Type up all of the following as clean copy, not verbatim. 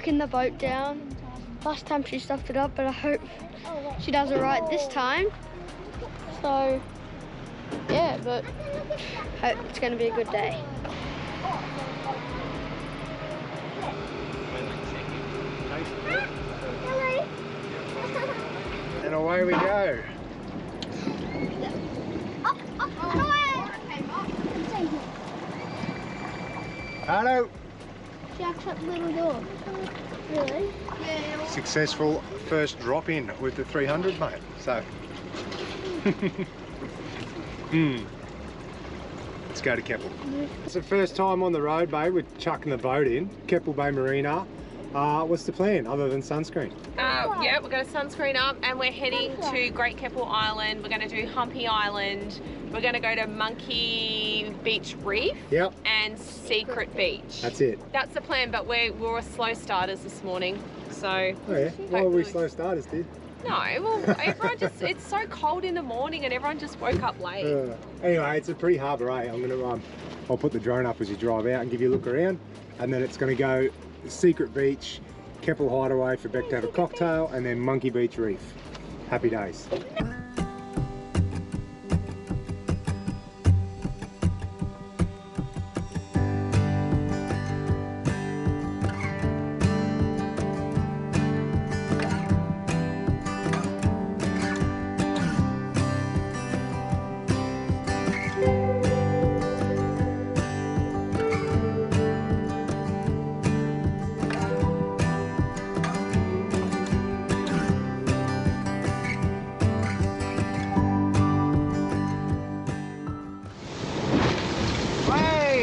chucking the boat down. Last time she stuffed it up, but I hope she does it right this time. So, yeah, but hope it's going to be a good day. And away we go. Hello. Jack's at the little door. Really? Yeah. Successful first drop in with the 300, mate. So. Let's go to Keppel. It's the first time on the road, babe. We're chucking the boat in. Keppel Bay Marina. What's the plan other than sunscreen? Yeah, we're going to sunscreen up and we're heading to Great Keppel Island. We're going to do Humpy Island. We're going to go to Monkey Beach Reef. Yep. And Secret Beach. That's it. That's the plan, but we were slow starters this morning. So. Oh yeah? Why were we slow starters, dude? No, well, everyone just, it's so cold in the morning and everyone just woke up late. Anyway, it's a pretty harbour, eh? I'm gonna, I'll put the drone up as you drive out and give you a look around. And then it's gonna go Secret Beach, Keppel Hideaway for Beck to have a cocktail, and then Monkey Beach Reef. Happy days.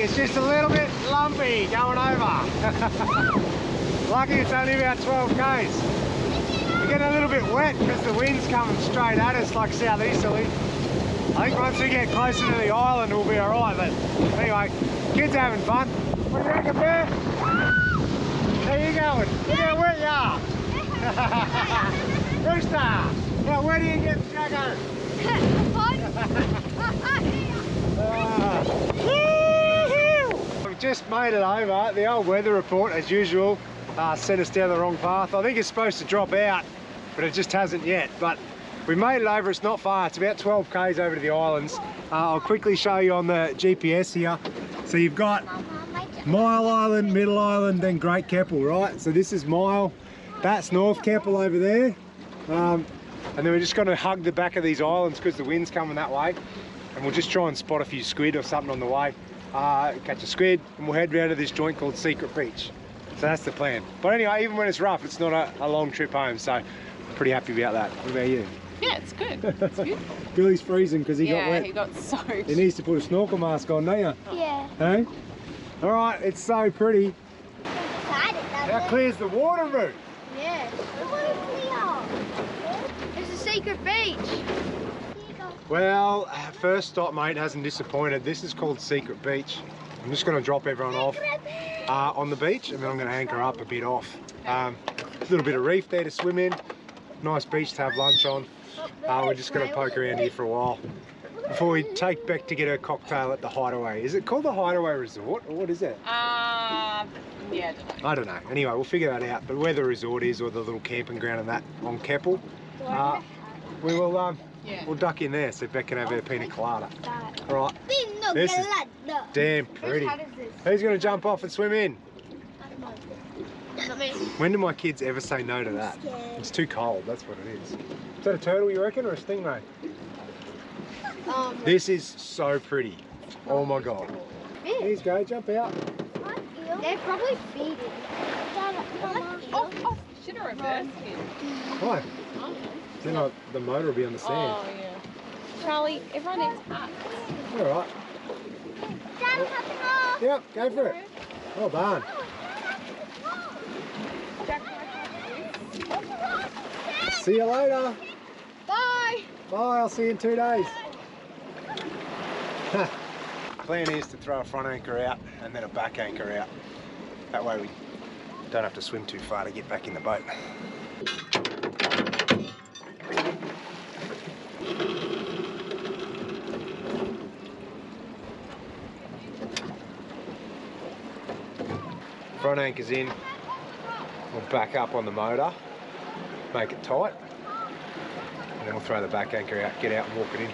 It's just a little bit lumpy going over. Lucky it's only about 12 k's. We're getting a little bit wet because the wind's coming straight at us like southeasterly. I think once we get closer to the island we'll be alright, but anyway, kids are having fun. What do you reckon, Bear? How you going? Look how wet you are. Rooster, how wet are you getting, Jacko? We've just made it over. The old weather report, as usual, sent us down the wrong path. I think it's supposed to drop out, but it just hasn't yet. But we made it over. It's not far. It's about 12 k's over to the islands. I'll quickly show you on the GPS here. So you've got Mile Island, Middle Island, then Great Keppel, right? So this is Mile. That's North Keppel over there. And then we're just going to hug the back of these islands because the wind's coming that way. And we'll just try and spot a few squid or something on the way. Catch a squid, and we'll head round to this joint called Secret Beach. So that's the plan. But anyway, even when it's rough, it's not a long trip home, so I'm pretty happy about that. What about you? Yeah, it's good. It's good. Billy's freezing because he got wet. Yeah, he got soaked. He needs to put a snorkel mask on, don't you? Yeah. Hey? All right, it's so pretty. That clears the water route. Yeah. It's a secret beach. Well, first stop, mate, hasn't disappointed. This is called Secret Beach. I'm just going to drop everyone off on the beach, and then I'm going to anchor up a bit off. A little bit of reef there to swim in. Nice beach to have lunch on. We're just going to poke around here for a while before we take Beck to get her cocktail at the Hideaway. Is it called the Hideaway Resort, or what is it? Yeah, I don't know. Anyway, we'll figure that out. But where the resort is, or the little camping ground and that on Keppel, we will we'll duck in there so Beck can have her Pina Colada. All right. This is damn pretty. Who's going to jump off and swim in? When do my kids ever say no to that? It's too cold, that's what it is. Is that a turtle, you reckon, or a stingray? This is so pretty. Oh my god. Here you go, jump out. They're probably feeding. Oh, should have reversed him. Why? Then the motor will be on the sand. Oh, yeah. Charlie, everyone needs hats. All right. Yep, go for it. Well done. See you later. Bye. Bye, I'll see you in 2 days. Plan is to throw a front anchor out and then a back anchor out. That way we don't have to swim too far to get back in the boat. Front anchor's in, We'll back up on the motor, make it tight, and then we'll throw the back anchor out, get out and walk it in.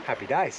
Happy days.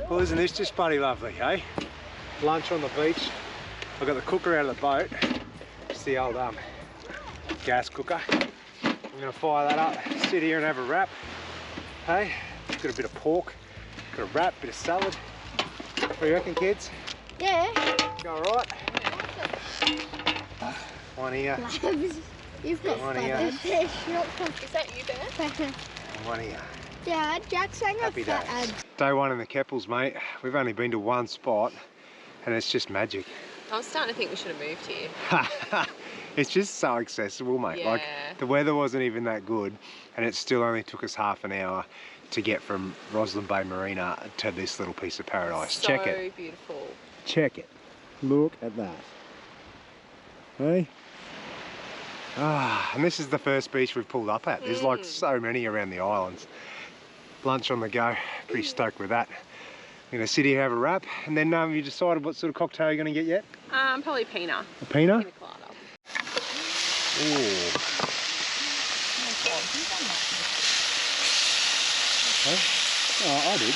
Well, isn't this just bloody lovely, eh? Lunch on the beach. I've got the cooker out of the boat. It's the old gas cooker. I'm gonna fire that up, sit here and have a wrap. Hey, got a bit of pork, got a wrap, bit of salad. What do you reckon, kids? Yeah. Go alright? One here. You've got one here. Is that you, Bear? One here. Dad, Jack's saying Happy days. Day one in the Keppels, mate. We've only been to one spot and it's just magic. I'm starting to think we should have moved here. It's just so accessible, mate. Yeah. Like, the weather wasn't even that good and it still only took us half an hour to get from Roslyn Bay Marina to this little piece of paradise. So Check it. beautiful. Check it. Look at that. Hey? Ah, and this is the first beach we've pulled up at. There's like so many around the islands. Lunch on the go, pretty stoked with that. I'm gonna sit here, have a wrap, and then you decided what sort of cocktail you're gonna get yet? Probably Pina. A Pina? Pina Colada. Ooh. Oh, I did.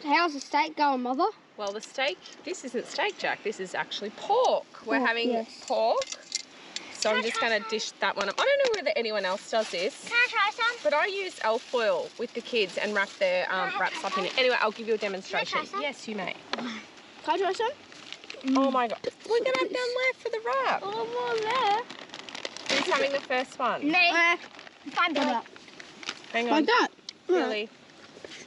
How's the steak going, Mother? Well, the steak, this isn't steak, Jack. This is actually pork. We're having pork. So I'm just going to dish that one up. I don't know whether anyone else does this. Can I try some? But I use elf foil with the kids and wrap their wraps up in it. Anyway, I'll give you a demonstration. Yes, you may. Can I try some? Oh my God. We're going to have none left for the wrap. Oh, more there. Who's having the first one? Me. Fine, Billy. Hang on. Like that? Really?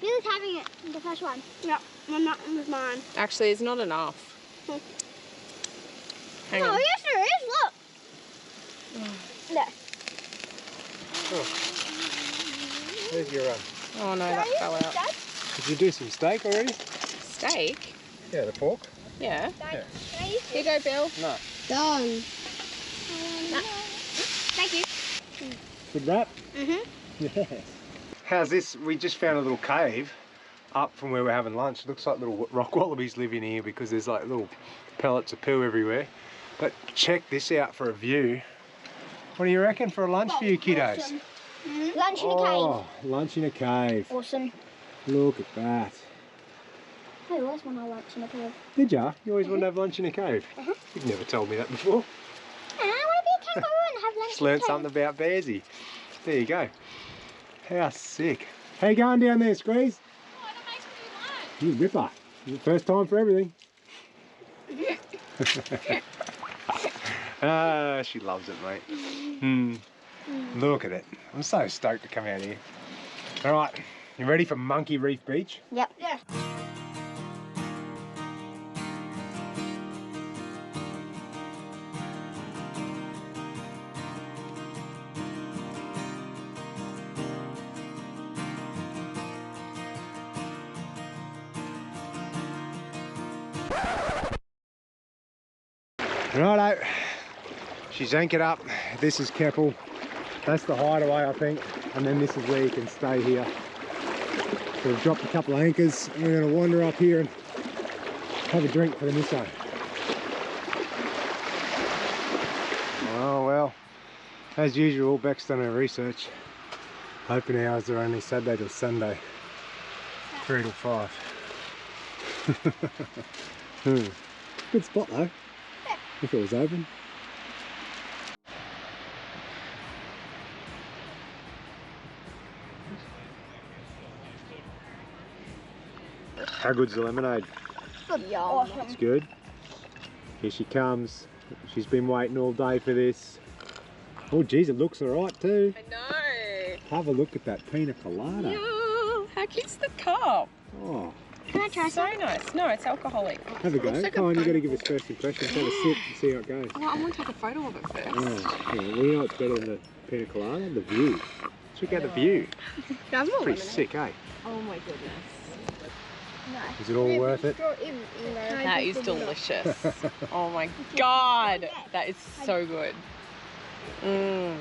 Billy's having it, the first one. Yeah, I'm not with mine. Actually, it's not enough. Hang on. Yes, there is. Look. There. Oh. There's your Oh no, that fell out. Did you do some steak already? Steak? Yeah, the pork. Yeah. Yeah. Here you go, Bill. No. Done. Thank you. Good wrap? Mhm. Yes. How's this? We just found a little cave up from where we're having lunch. It looks like little rock wallabies live in here because there's like little pellets of poo everywhere. But check this out for a view. What do you reckon for a lunch for you kiddos? Awesome. Lunch in a cave. Oh, lunch in a cave. Awesome. Look at that. I always want to have lunch in a cave. Did ya? You always want to have lunch in a cave? You've never told me that before. I want to be a kangaroo and have lunch Just in a learned cave. something about Bearsy. There you go. How sick. How you going down there, Squeeze? Oh, that makes me lunch. You ripper. First time for everything. Ah, she loves it, mate. Look at it. I'm so stoked to come out here. All right, you ready for Monkey Reef Beach? Yep. Yeah. Righto, she's anchored up. This is Keppel. That's the hideaway, I think. And then this is where you can stay here. So we've dropped a couple of anchors and we're going to wander up here and have a drink for the misso. Oh well, as usual, Beck's done her research. Open hours are only Saturday till Sunday, 3 till 5. Good spot though, if it was open. How good's the lemonade? Awesome. It's good. Here she comes. She's been waiting all day for this. Oh geez, it looks alright too. I know. Have a look at that Pina Colada. Yeah, how cute's the cup? Oh, Can I try So some? nice. No, it's alcoholic. have a go. like Come a on, you got to pine. give us first impressions. Have a sip and see how it goes. Oh, I want to take a photo of it first. Oh, yeah. Well, you know what's better than the Pina Colada? The view. Check out the view. That's more Pretty lemonade. sick, eh? Oh my goodness. Is it all worth it? That is delicious. Oh my god. That is so good. Mmm.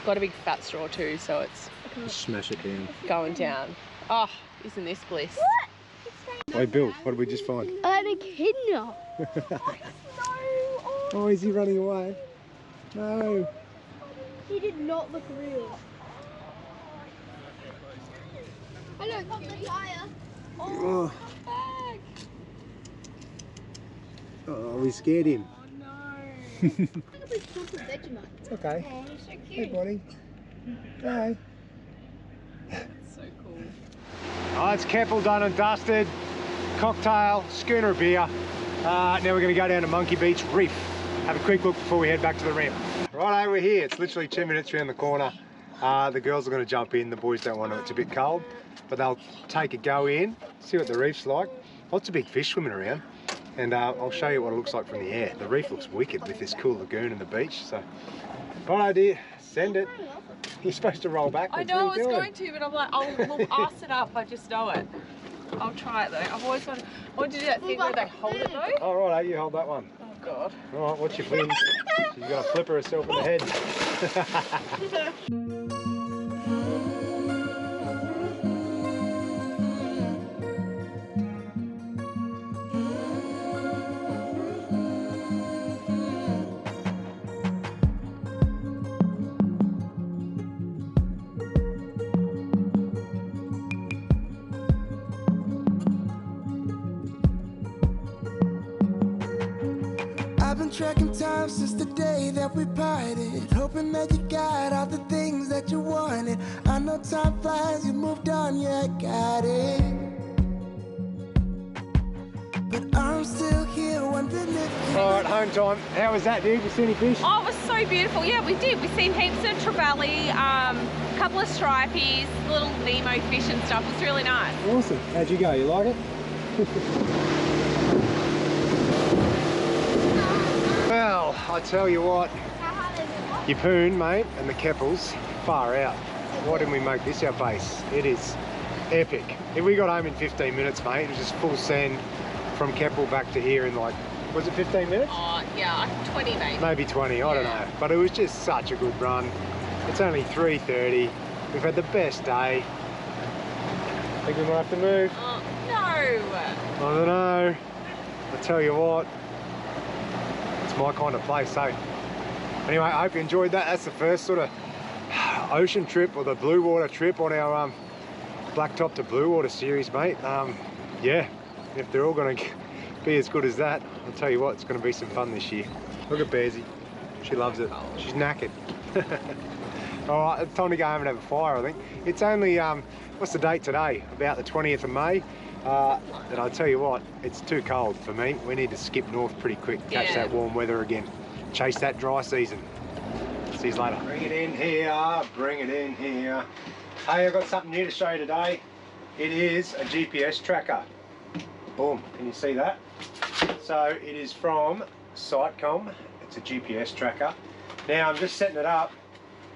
Got a big fat straw too, so it's Just smash it down. going down. Oh, isn't this bliss? Hey Bill, what did we just find? Anaconda. Oh, is he running away? No. He did not look real. Hello, fire. Oh. Oh, we scared him. Oh no. It's okay. Oh, he's so Hey, cute. buddy. Hey. So cool. Oh, it's Keppel done and dusted. Cocktail, schooner of beer. Now we're going to go down to Monkey Beach Reef. Have a quick look before we head back to the ramp. Right, we're here. It's literally 2 minutes around the corner. The girls are going to jump in. The boys don't want to. It's a bit cold. But they'll take a go in, see what the reef's like. Lots of big fish swimming around. And I'll show you what it looks like from the air. The reef looks wicked with this cool lagoon and the beach. So, right, dear, send it. You're supposed to roll backwards. I know I What are was you doing? going to, but I'm like, we'll ask it up. I just know it. I'll try it though. I've always wanted to do that thing where they hold it though. Oh, right, you hold that one. Oh god. All right, what's your plans? She's got to flip herself in the head. I've been tracking time since the day that we parted, hoping that you got all the things that you wanted. I know time flies, you moved on, yeah, I got it. But I'm still here wondering if All right, home time. How was that, dude? You see any fish? Oh, it was so beautiful. Yeah, we did. We've seen heaps of trevally, a couple of stripies, little Nemo fish and stuff. It was really nice. Awesome. How'd you go? You like it? Well, I tell you what, Yeppoon, mate, and the Keppels, far out. Why didn't we make this our base? It is epic. If we got home in 15 minutes, mate, it was just full send from Keppel back to here in like, was it 15 minutes? Oh, yeah, 20 maybe. Maybe 20, I don't know. But it was just such a good run. It's only 3:30. We've had the best day. Think we might have to move? Oh, no. I don't know. I tell you what, it's my kind of place, so. Anyway, I hope you enjoyed that. That's the first sort of ocean trip, or the blue water trip on our Blacktop to Blue Water series, mate. Yeah, if they're all going to be as good as that, I'll tell you what, it's going to be some fun this year. Look at Bearsy. She loves it. She's knackered. All right, it's time to go home and have a fire, I think. It's only, what's the date today? About the 20th of May. And I'll tell you what, it's too cold for me. We need to skip north pretty quick, catch Yeah. that warm weather again. Chase that dry season. See you later. Bring it in here, bring it in here. Hey, I've got something new to show you today. It is a GPS tracker. Boom, can you see that? So it is from Sitecom. It's a GPS tracker. Now I'm just setting it up.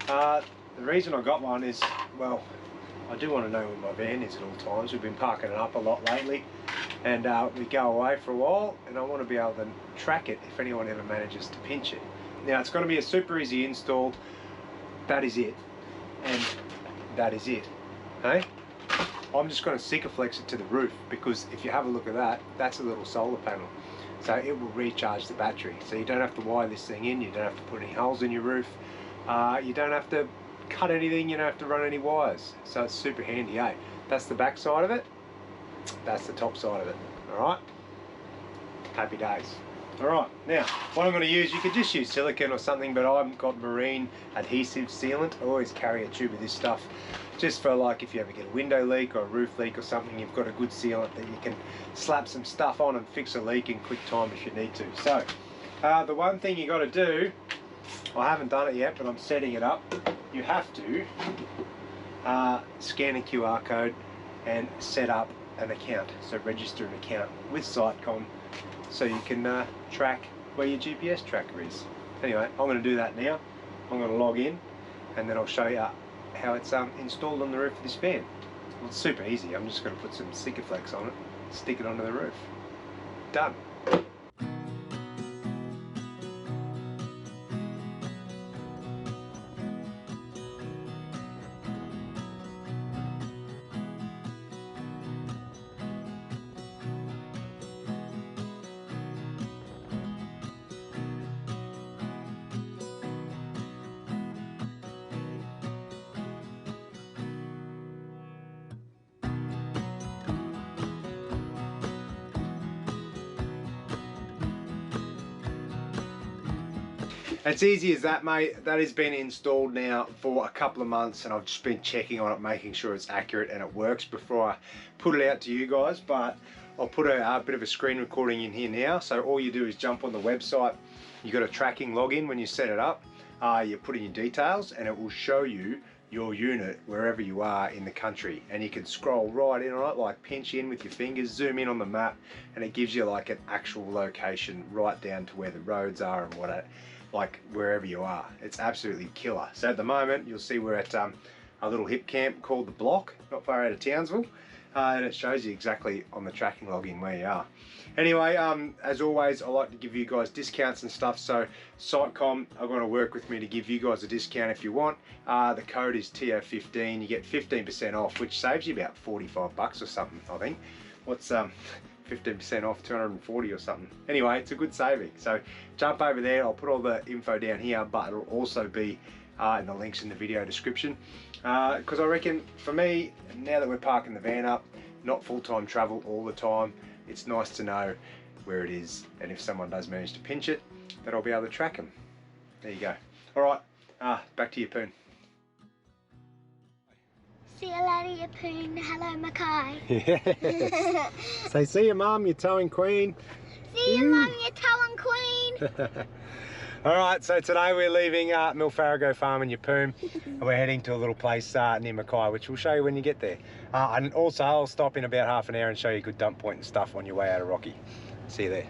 The reason I got one is, well, I do want to know where my van is at all times. We've been parking it up a lot lately, and we go away for a while, and I want to be able to track it if anyone ever manages to pinch it. Now it's going to be a super easy install. That is it, and that is it. Hey, I'm just going to Sikaflex it to the roof, because if you have a look at that, that's a little solar panel. So it will recharge the battery. So you don't have to wire this thing in, you don't have to put any holes in your roof, you don't have to cut anything, you don't have to run any wires. So it's super handy, eh? That's the back side of it, that's the top side of it, alright? Happy days. Alright, now what I'm going to use, you could just use silicone or something, but I've got marine adhesive sealant. I always carry a tube of this stuff, just for like if you ever get a window leak or a roof leak or something, you've got a good sealant that you can slap some stuff on and fix a leak in quick time if you need to. So, the one thing you got to do, I haven't done it yet, but I'm setting it up. You have to scan a QR code and set up an account, so register an account with Sitecom, so you can track where your GPS tracker is. Anyway, I'm going to do that now. I'm going to log in and then I'll show you how it's installed on the roof of this van. Well, it's super easy. I'm just going to put some Sikaflex on it, stick it onto the roof. Done. It's easy as that, mate. That has been installed now for a couple of months, and I've just been checking on it, making sure it's accurate and it works before I put it out to you guys. But I'll put a bit of a screen recording in here now. So all you do is jump on the website. You got a tracking login when you set it up. You put in your details and it will show you your unit wherever you are in the country, and you can scroll right in on it, like pinch in with your fingers, zoom in on the map, and it gives you like an actual location right down to where the roads are and what it, like wherever you are. It's absolutely killer. So at the moment you'll see we're at a little hip camp called the Block, not far out of Townsville, and it shows you exactly on the tracking login where you are. Anyway, as always, I like to give you guys discounts and stuff, so Sitecom are going to work with me to give you guys a discount if you want. The code is TO15, you get 15% off, which saves you about 45 bucks or something, I think. What's 15% off, 240 or something. Anyway, it's a good saving, so jump over there. I'll put all the info down here, but it'll also be in the links in the video description, because I reckon for me, now that we're parking the van up, not full-time travel all the time, it's nice to know where it is, and if someone does manage to pinch it, that I'll be able to track them. There you go. Alright, back to you, Poon. See you later, you Poon. Hello, Mackay. Yes. Say, see you, Mum, you towing queen. See you, Mum, you towing queen. Alright, so today we're leaving Milfarago Farm in Yeppoon, and we're heading to a little place near Mackay, which we'll show you when you get there. And also I'll stop in about half an hour and show you a good dump point and stuff on your way out of Rocky. See you there.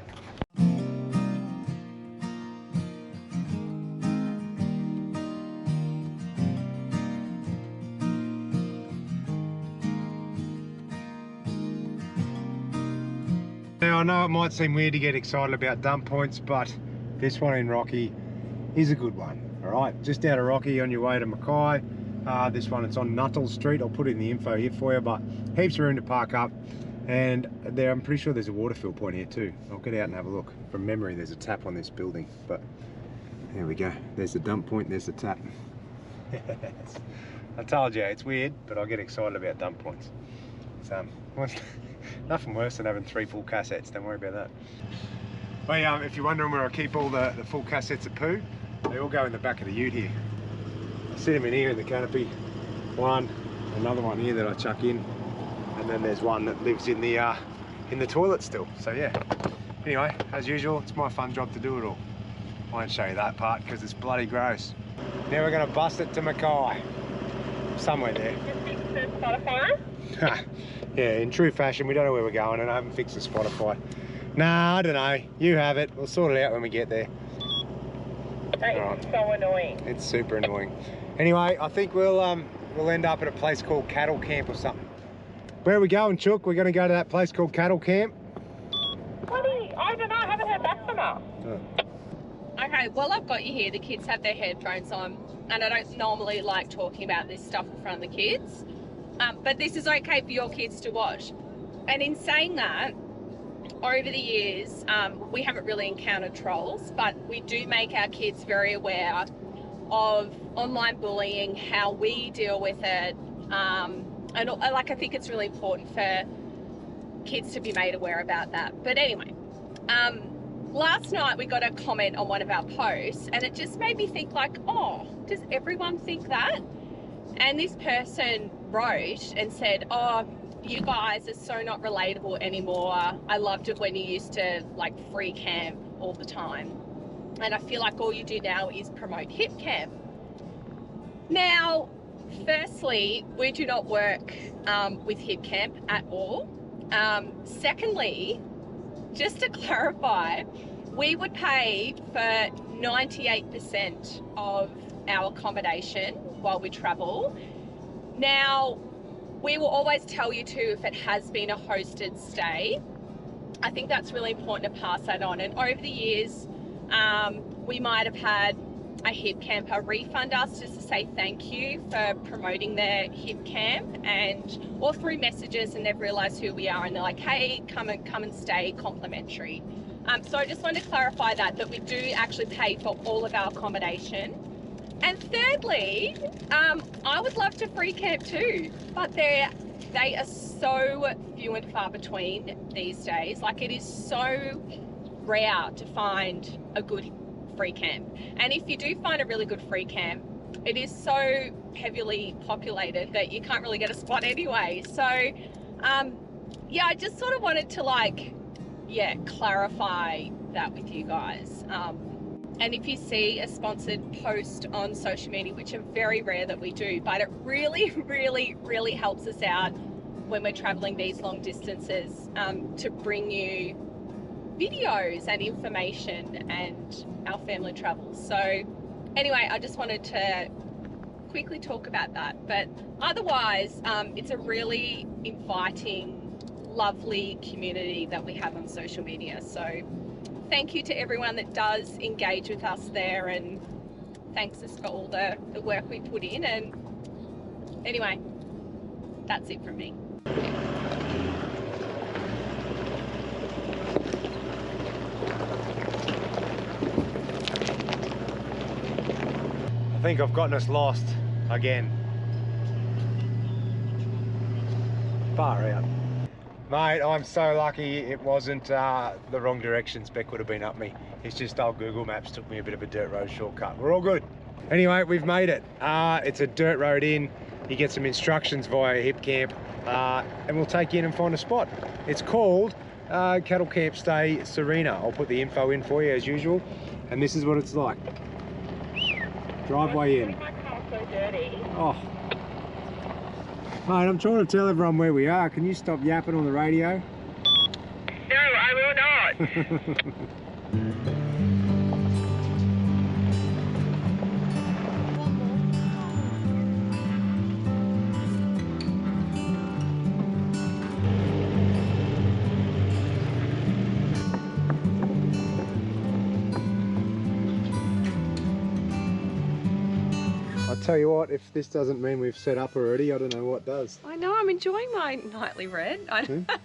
Now I know it might seem weird to get excited about dump points, but this one in Rocky is a good one. Alright, just out of Rocky on your way to Mackay. This one, it's on Nuttall Street. I'll put in the info here for you, but heaps of room to park up. And there, I'm pretty sure there's a water fill point here too. I'll get out and have a look. From memory, there's a tap on this building, but there we go. There's the dump point, there's the tap. I told you, it's weird, but I get excited about dump points. It's nothing worse than having 3 full cassettes, don't worry about that. Well, if you're wondering where I keep all the full cassettes of poo, they all go in the back of the ute here. I sit them in here in the canopy. One, another one here that I chuck in, and then there's one that lives in the toilet still. So yeah. Anyway, as usual, it's my fun job to do it all. I won't show you that part because it's bloody gross. Now we're going to bust it to Mackay. Somewhere there. Yeah, in true fashion, we don't know where we're going, and I haven't fixed the Spotify. Nah, I don't know. You have it. We'll sort it out when we get there. That is so annoying. It's super annoying. Anyway, I think we'll end up at a place called Cattle Camp or something. Where are we going, Chook? We're going to go to that place called Cattle Camp. I don't know. I haven't heard back from her. Oh. Okay, well, I've got you here. The kids have their headphones on, and I don't normally like talking about this stuff in front of the kids. but this is okay for your kids to watch. And in saying that, over the years, we haven't really encountered trolls, but we do make our kids very aware of online bullying, how we deal with it, and like I think it's really important for kids to be made aware about that. But anyway, last night we got a comment on one of our posts, and it just made me think like, oh, does everyone think that? And this person wrote and said, oh, you guys are so not relatable anymore. I loved it when you used to like free camp all the time. And I feel like all you do now is promote hip camp. Now, firstly, we do not work with hip camp at all. Secondly, just to clarify, we would pay for 98% of our accommodation while we travel. Now, we will always tell you too if it has been a hosted stay. I think that's really important to pass that on. And over the years, we might have had a hip camper refund us just to say thank you for promoting their hip camp, or through messages, and they've realised who we are and they're like, hey, come and stay complimentary. So I just wanted to clarify that we do actually pay for all of our accommodation. And thirdly, I would love to free camp too, but they are so few and far between these days. Like, it is so rare to find a good free camp. And if you do find a really good free camp, it is so heavily populated that you can't really get a spot anyway. So yeah, I just sort of wanted to like, yeah, clarify that with you guys. And if you see a sponsored post on social media, which are very rare that we do, but it really, really, really helps us out when we're traveling these long distances, to bring you videos and information and our family travels. So anyway, I just wanted to quickly talk about that. But otherwise, it's a really inviting, lovely community that we have on social media. So thank you to everyone that does engage with us there, and thanks us for all the work we put in. And anyway, that's it from me. I think I've gotten us lost again. Far out. Mate, I'm so lucky it wasn't the wrong directions. Beck would have been up me. It's just old Google Maps took me a bit of a dirt road shortcut. We're all good. Anyway, we've made it. It's a dirt road in. You get some instructions via hip camp, and we'll take you in and find a spot. It's called Cattle Camp Stay Sarina. I'll put the info in for you as usual. And this is what it's like. Driveway in. Oh. Mate, I'm trying to tell everyone where we are. Can you stop yapping on the radio? No, I will not. Tell you what, if this doesn't mean we've set up already, I don't know what does. I know, I'm enjoying my nightly red.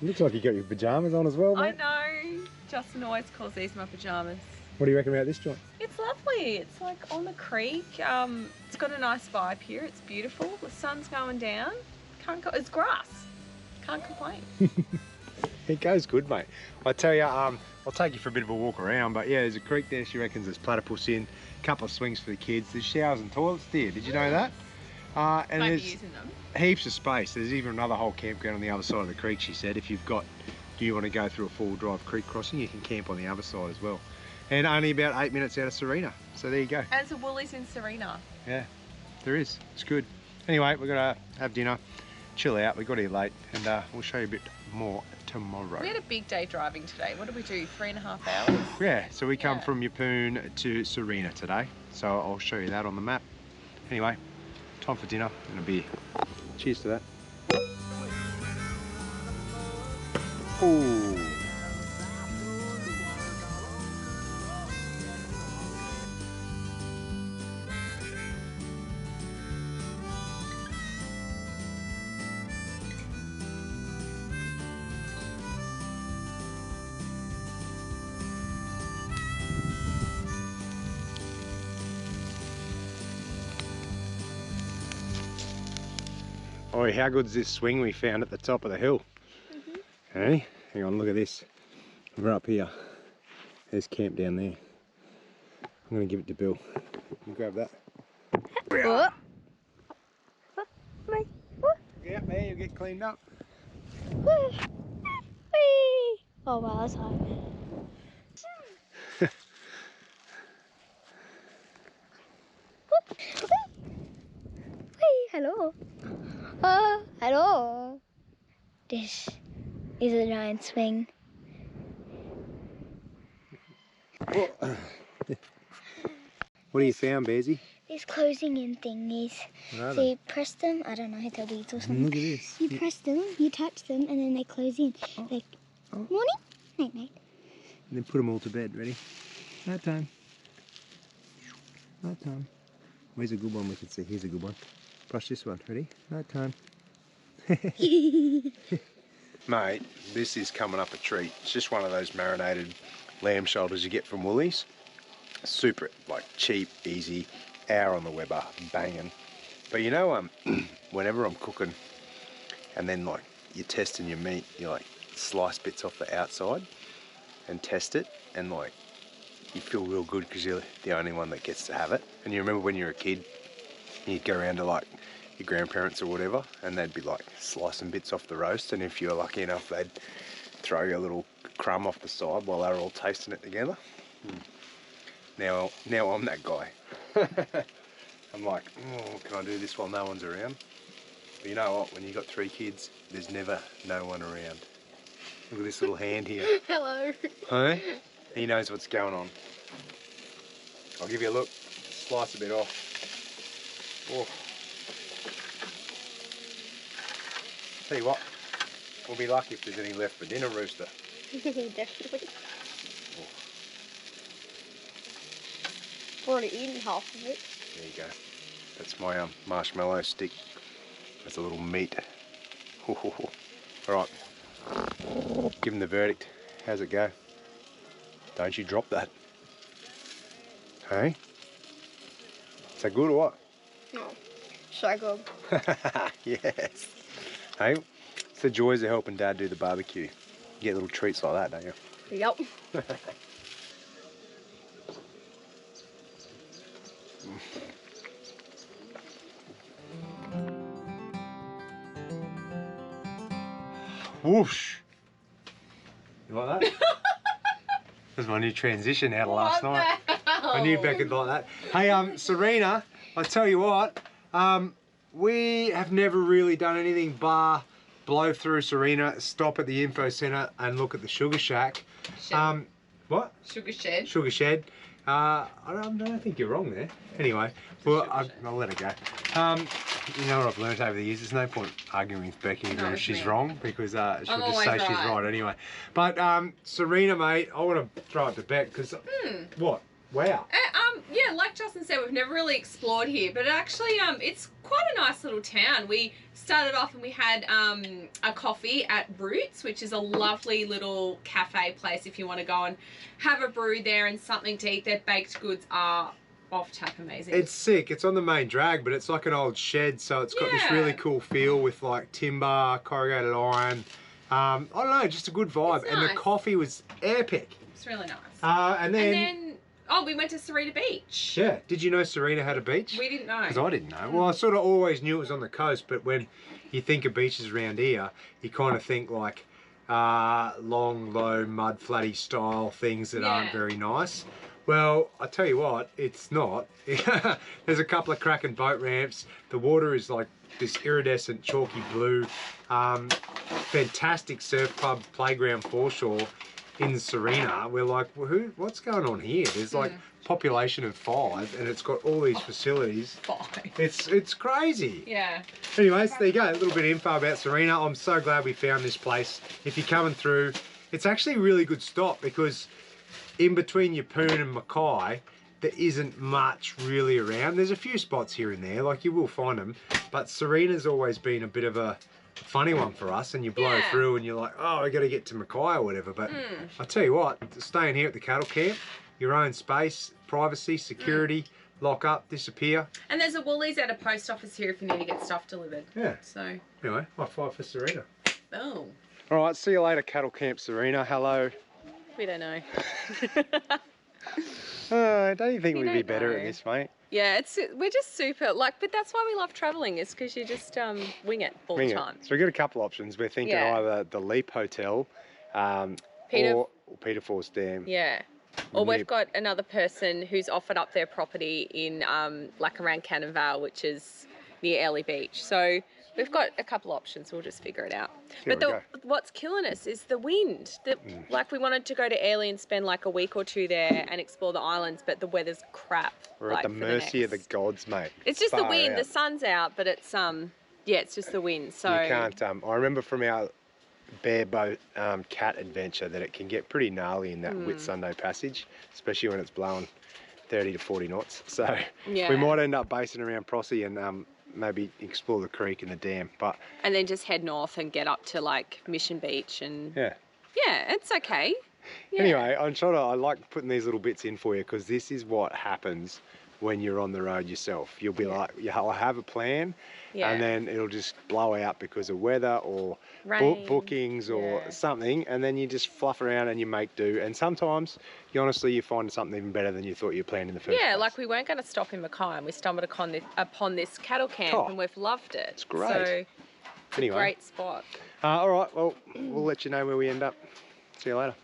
Looks like you got your pyjamas on as well, mate. I know. Justin always calls these my pyjamas. What do you reckon about this joint? It's lovely. It's like on the creek. It's got a nice vibe here. It's beautiful. The sun's going down. It's grass. Can't complain. It goes good, mate. I tell you, I'll take you for a bit of a walk around, but yeah, there's a creek there. She reckons there's platypus in. Couple of swings for the kids. There's showers and toilets there. Did you know that? And there's heaps of space. There's even another whole campground on the other side of the creek, she said. If you've got, do you want to go through a four-wheel drive creek crossing, you can camp on the other side as well. And only about 8 minutes out of Sarina. So there you go. And there's a Woolies in Sarina. Yeah, there is. It's good. Anyway, we're going to have dinner, chill out. We got here late, and we'll show you a bit more tomorrow. We had a big day driving today. What did we do? 3.5 hours? Yeah, so we come from Yeppoon to Sarina today. So I'll show you that on the map. Anyway, time for dinner and a beer. Cheers to that. Ooh. Oh, how good's this swing we found at the top of the hill? Hey, hang on, look at this. We're up here. There's camp down there. I'm going to give it to Bill. You grab that. What? Yeah, there you get cleaned up. Whee! Oh wow, that's high. Whee! Hello. Hello. This is a giant swing. What do you found, Bearsy? These closing in thingies. What are So they? you press them, I don't know how to do it or something. Look at this. You press them, you touch them, and then they close in. Like, morning, night, night. And then put them all to bed. Ready? Night time. Night time. Where's a good one we can see? Here's a good one. Brush this one. Ready? Night time. Mate, this is coming up a treat. It's just one of those marinated lamb shoulders you get from Woolies. Super, like, cheap, easy, hour on the Weber, banging. But you know, whenever I'm cooking and then like you're testing your meat, you like slice bits off the outside and test it, and like you feel real good because you're the only one that gets to have it. And you remember when you were a kid, you'd go around to like your grandparents or whatever, and they'd be like slicing bits off the roast, and if you were lucky enough, they'd throw you a little crumb off the side while they were all tasting it together. Now I'm that guy. I'm like, oh, can I do this while no one's around? But you know what, when you've got 3 kids, there's never no one around. Look at this little hand here. Hello. Huh? He knows what's going on. I'll give you a look. Slice a bit off. Oh. Tell you what, we'll be lucky if there's any left for dinner, Rooster. Definitely. Already eaten half of it. There you go. That's my marshmallow stick. That's a little meat. Alright. Give him the verdict. How's it go? Don't you drop that. Hey? Is that good or what? No. So good. Yes. Hey, it's the joys of helping Dad do the barbecue. You get little treats like that, don't you? Yep. Whoosh! You like that? That's my new transition out of last night. I knew Beck would like that. Hey, Sarina, I tell you what, we have never really done anything bar blow through Sarina, stop at the info centre and look at the sugar shack. What? Sugar shed. Sugar shed. I don't think you're wrong there. Anyway, well, I'll let it go. You know what I've learned over the years? There's no point arguing with Becky even if she's wrong, because she'll just say she's right anyway. But Sarina, mate, I want to throw it to Beck because what? Wow. Yeah, like Justin said, we've never really explored here, but actually, it's quite a nice little town. We started off and we had a coffee at Roots, which is a lovely little cafe place if you want to go and have a brew there and something to eat. Their baked goods are off tap amazing. It's sick. It's on the main drag, but it's like an old shed, so it's got this really cool feel with like timber, corrugated iron. I don't know, just a good vibe. It's and nice. the coffee was epic. It's really nice. And then oh, we went to Sarina Beach. Yeah. Did you know Sarina had a beach? We didn't know. Because I didn't know. Well, I sort of always knew it was on the coast, but when you think of beaches around here, you kind of think like long, low, mud, flatty style things that aren't very nice. Well, I tell you what, it's not. There's a couple of cracking boat ramps. The water is like this iridescent chalky blue. Fantastic surf club playground foreshore in Sarina. We're like, well, what's going on here? There's like population of 5 and it's got all these facilities. 5. It's crazy. Yeah. Anyways, there you go, a little bit of info about Sarina. I'm so glad we found this place. If you're coming through, it's actually a really good stop because in between Yeppoon and Mackay, there isn't much really around. There's a few spots here and there, like you will find them, but Sarina's always been a bit of a funny one for us, and you blow through and you're like, oh, I gotta get to Mackay or whatever. But I tell you what, staying here at the cattle camp, your own space, privacy, security, lock up, disappear. And there's a Woolies at a post office here if you need to get stuff delivered. Yeah. So. Anyway, high five for Sarina. Boom. All right, see you later, Cattle Camp Sarina. Hello. We don't know. Don't you think we'd be better at this, mate? Yeah, we're just super, like, but that's why we love travelling, is because you just wing it all the time. So we've got a couple options. We're thinking either the Leap Hotel or Peter Dam. Yeah. Or we've got another person who's offered up their property in like around Cannon Vale, which is near Early Beach. So we've got a couple options. We'll just figure it out. But what's killing us is the wind. Like, we wanted to go to Early and spend like a week or two there and explore the islands, but the weather's crap. We're at the mercy of the gods, mate. It's just the wind. The sun's out, but it's yeah, it's just the wind. So you can't. I remember from our bareboat cat adventure that it can get pretty gnarly in that Whitsunday Passage, especially when it's blowing 30 to 40 knots. So we might end up basing around Prossie and maybe explore the creek and the dam, and then just head north and get up to like Mission Beach and yeah, it's okay. Yeah. Anyway, I like putting these little bits in for you because this is what happens when you're on the road yourself. You'll be like, I'll have a plan, and then it'll just blow out because of weather or bookings or something, and then you just fluff around and you make do. And sometimes, you find something even better than you thought you planned in the first place. Yeah, like we weren't going to stop in Mackay, and we stumbled upon this cattle camp, and we've loved it. It's great. So, anyway, great spot. All right, well, we'll let you know where we end up. See you later.